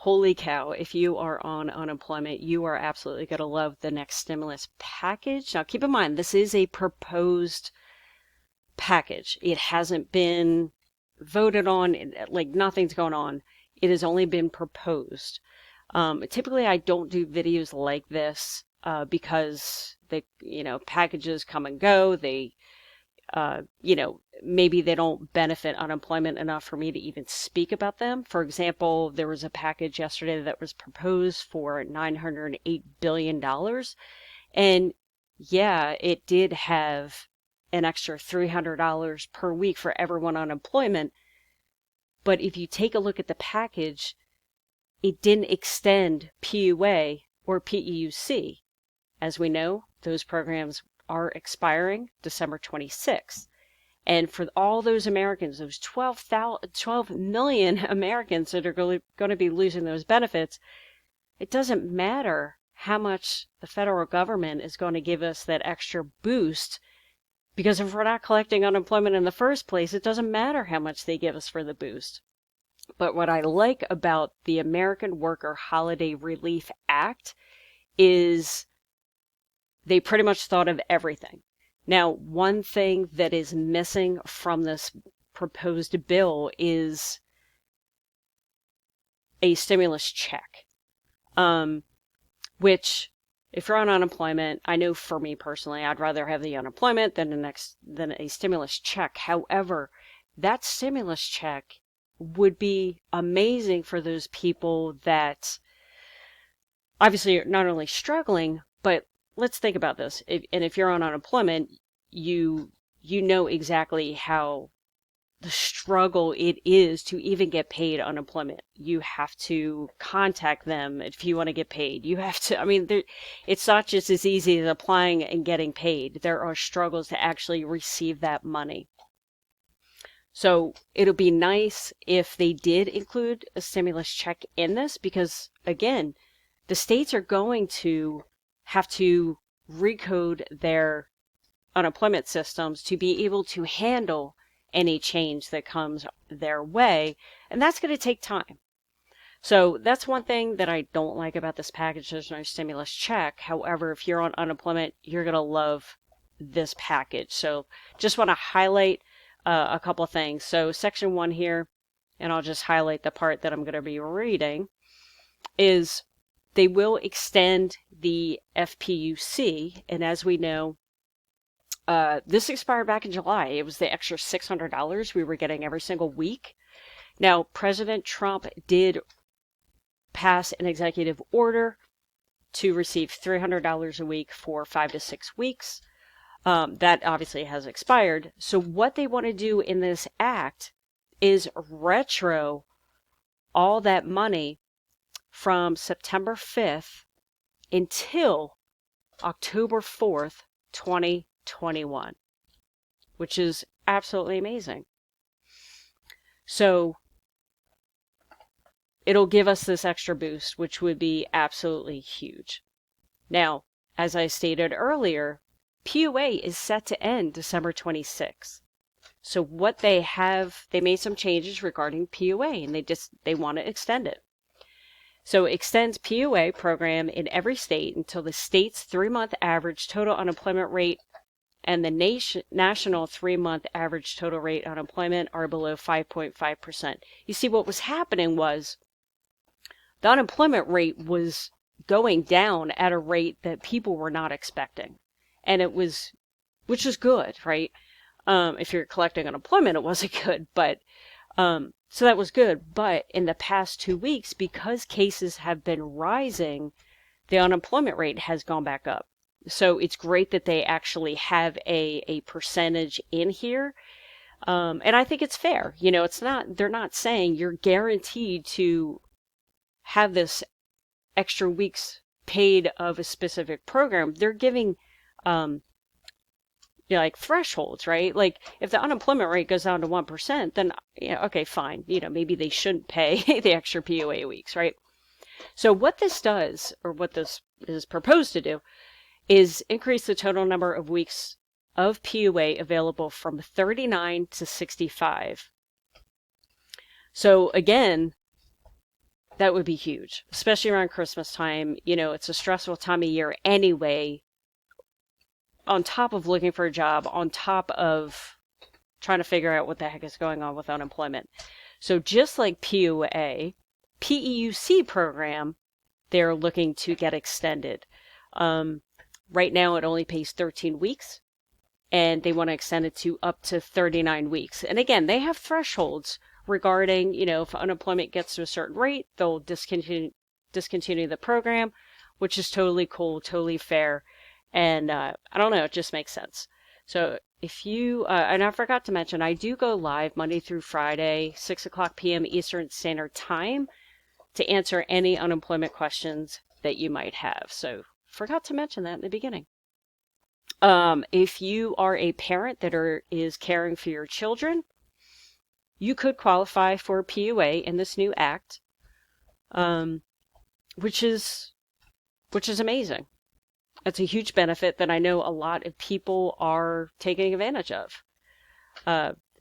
holy cow, if you are on unemployment, you are absolutely going to love the next stimulus package. Now, keep in mind, this is a proposed package. It hasn't been voted on, like nothing's going on. It has only been proposed. Typically, I don't do videos like this because packages come and go. They, maybe they don't benefit unemployment enough for me to even speak about them. For example, there was a package yesterday that was proposed for $908 billion. And yeah, it did have an extra $300 per week for everyone on unemployment. But if you take a look at the package, it didn't extend PUA or PEUC. As we know, those programs are expiring December 26th. And for all those Americans, those 12 million Americans that are going to be losing those benefits, it doesn't matter how much the federal government is going to give us that extra boost, because if we're not collecting unemployment in the first place, it doesn't matter how much they give us for the boost. But what I like about the American Worker Holiday Relief Act is they pretty much thought of everything. Now, one thing that is missing from this proposed bill is a stimulus check, which, if you're on unemployment, I know for me personally, I'd rather have the unemployment than a stimulus check. However, that stimulus check would be amazing for those people that obviously are not only struggling, but let's think about this. If you're on unemployment, you know exactly how the struggle it is to even get paid unemployment. You have to contact them if you want to get paid. You have to, it's not just as easy as applying and getting paid. There are struggles to actually receive that money. So it'll be nice if they did include a stimulus check in this, because again, the states are going to have to recode their unemployment systems to be able to handle any change that comes their way, and that's going to take time. So that's one thing that I don't like about this package. There's no stimulus check. However, if you're on unemployment, you're going to love this package. So just want to highlight a couple of things. So section 1 here, and I'll just highlight the part that I'm going to be reading, is they will extend the FPUC, and as we know, this expired back in July. It was the extra $600 we were getting every single week. Now, President Trump did pass an executive order to receive $300 a week for 5 to 6 weeks. That obviously has expired. So what they want to do in this act is retro all that money from September 5th until October 4th, 2021, which is absolutely amazing. So it'll give us this extra boost, which would be absolutely huge. Now, as I stated earlier, PUA is set to end December 26th. So what they made some changes regarding PUA, and they want to extend it. So it extends PUA program in every state until the state's 3-month average total unemployment rate and the national 3-month average total rate unemployment are below 5.5%. You see, what was happening was the unemployment rate was going down at a rate that people were not expecting. And which was good, right? If you're collecting unemployment, it wasn't good, but so that was good. But in the past 2 weeks, because cases have been rising, the unemployment rate has gone back up. So it's great that they actually have a percentage in here. And I think it's fair. They're not saying you're guaranteed to have this extra weeks paid of a specific program. They're giving, like thresholds, right? Like if the unemployment rate goes down to 1%, then, okay, fine. Maybe they shouldn't pay the extra PUA weeks, right? So what this does, or what this is proposed to do, is increase the total number of weeks of PUA available from 39 to 65. So again, that would be huge, especially around Christmas time. You know, it's a stressful time of year anyway, on top of looking for a job, on top of trying to figure out what the heck is going on with unemployment. So just like PUA, PEUC program, they're looking to get extended. Right now, it only pays 13 weeks, and they want to extend it to up to 39 weeks. And again, they have thresholds regarding, you know, if unemployment gets to a certain rate, they'll discontinue the program, which is totally cool, totally fair. And I don't know, it just makes sense. So if you, and I forgot to mention, I do go live Monday through Friday, 6 o'clock p.m. Eastern Standard Time to answer any unemployment questions that you might have. So forgot to mention that in the beginning. If you are a parent that is caring for your children, you could qualify for PUA in this new act, which is amazing. It's a huge benefit that I know a lot of people are taking advantage of.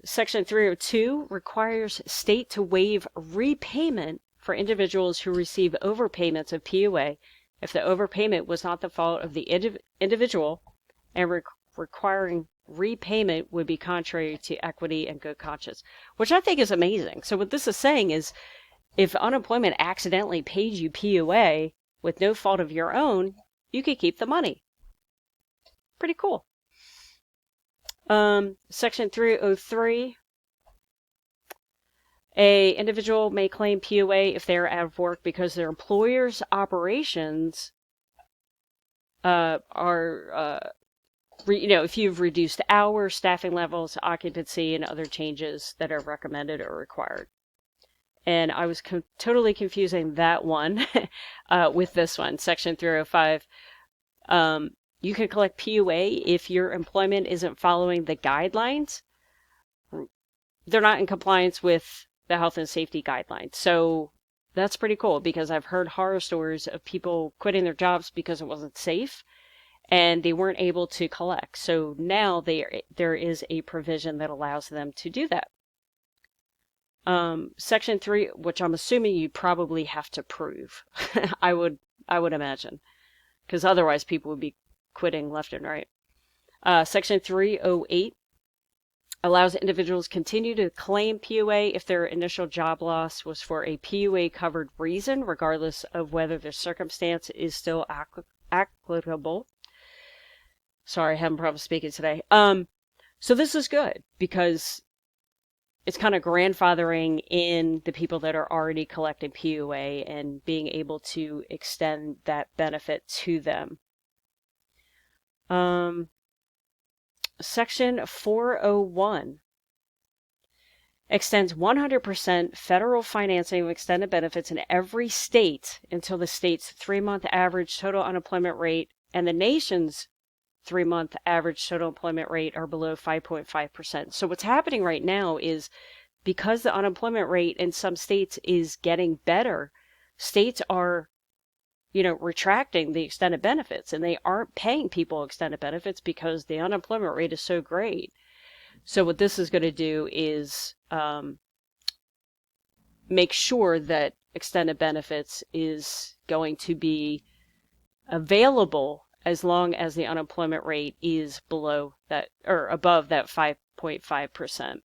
Section 302 requires state to waive repayment for individuals who receive overpayments of PUA if the overpayment was not the fault of the individual, and requiring repayment would be contrary to equity and good conscience, which I think is amazing. So what this is saying is, if unemployment accidentally paid you PUA with no fault of your own, you could keep the money. Pretty cool. Section 303. A individual may claim PUA if they are out of work because their employer's operations if you've reduced hours, staffing levels, occupancy, and other changes that are recommended or required. And I was totally confusing that one with this one, Section 305. You can collect PUA if your employment isn't following the guidelines. They're not in compliance with the health and safety guidelines. So that's pretty cool, because I've heard horror stories of people quitting their jobs because it wasn't safe and they weren't able to collect. So now there is a provision that allows them to do that. Section 3, which I'm assuming you probably have to prove, I would imagine, because otherwise people would be quitting left and right. Section 308 allows individuals continue to claim PUA if their initial job loss was for a PUA-covered reason, regardless of whether the circumstance is still applicable. Sorry, I haven't problems speaking today. So this is good, because it's kind of grandfathering in the people that are already collecting PUA and being able to extend that benefit to them. Section 401 extends 100% federal financing of extended benefits in every state until the state's 3-month average total unemployment rate and the nation's 3-month average total employment rate are below 5.5%. So what's happening right now is, because the unemployment rate in some states is getting better, states are retracting the extended benefits, and they aren't paying people extended benefits because the unemployment rate is so great. So what this is going to do is make sure that extended benefits is going to be available as long as the unemployment rate is below that, or above that 5.5%.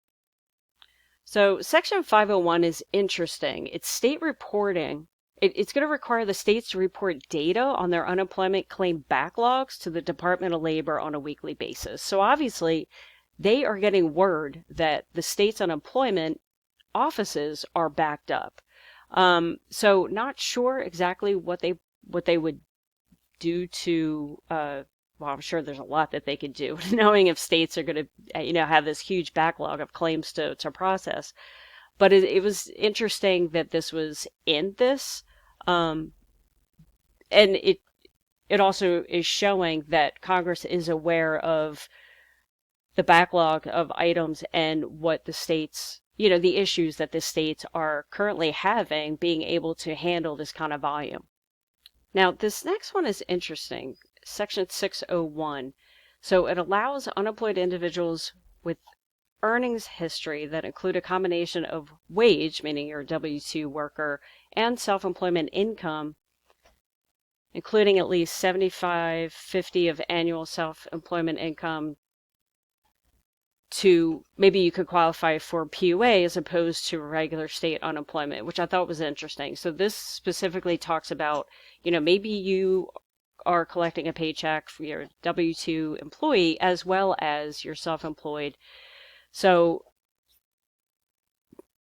So Section 501 is interesting. It's state reporting. It's going to require the states to report data on their unemployment claim backlogs to the Department of Labor on a weekly basis. So obviously, they are getting word that the state's unemployment offices are backed up. So not sure exactly what they would do to, well, I'm sure there's a lot that they could do, knowing if states are going to, have this huge backlog of claims to process. But it was interesting that this was in this, and it also is showing that Congress is aware of the backlog of items and what the states, the issues that the states are currently having, being able to handle this kind of volume. Now, this next one is interesting, Section 601. So it allows unemployed individuals with earnings history that include a combination of wage, meaning you're a W-2 worker, and self-employment income, including at least 75/50 of annual self-employment income, to maybe you could qualify for PUA as opposed to regular state unemployment, which I thought was interesting. So this specifically talks about, maybe you are collecting a paycheck for your W-2 employee as well as your self-employed. So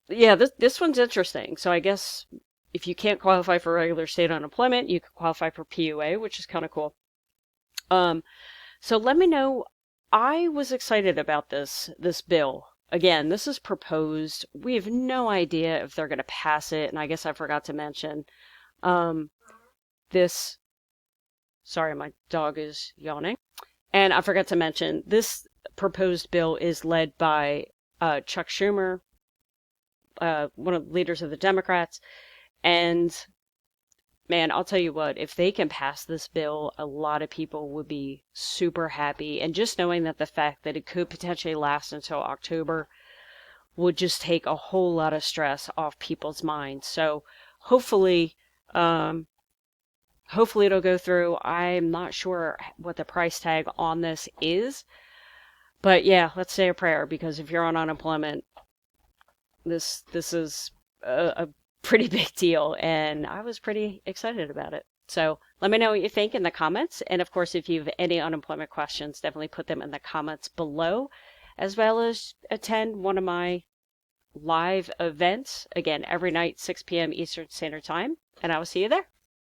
yeah, this one's interesting. So I guess if you can't qualify for regular state unemployment, you can qualify for PUA, which is kind of cool. So let me know. I was excited about this bill. Again, this is proposed. We have no idea if they're going to pass it, and I guess I forgot to mention this. Sorry, my dog is yawning. And I forgot to mention this proposed bill is led by Chuck Schumer, one of the leaders of the Democrats. And man, I'll tell you what, if they can pass this bill, a lot of people would be super happy. And just knowing that the fact that it could potentially last until October would just take a whole lot of stress off people's minds. So hopefully, hopefully it'll go through. I'm not sure what the price tag on this is. But yeah, let's say a prayer, because if you're on unemployment, this is a pretty big deal, and I was pretty excited about it. So let me know what you think in the comments. And of course, if you have any unemployment questions, definitely put them in the comments below, as well as attend one of my live events, again, every night, 6 p.m. Eastern Standard Time, and I will see you there.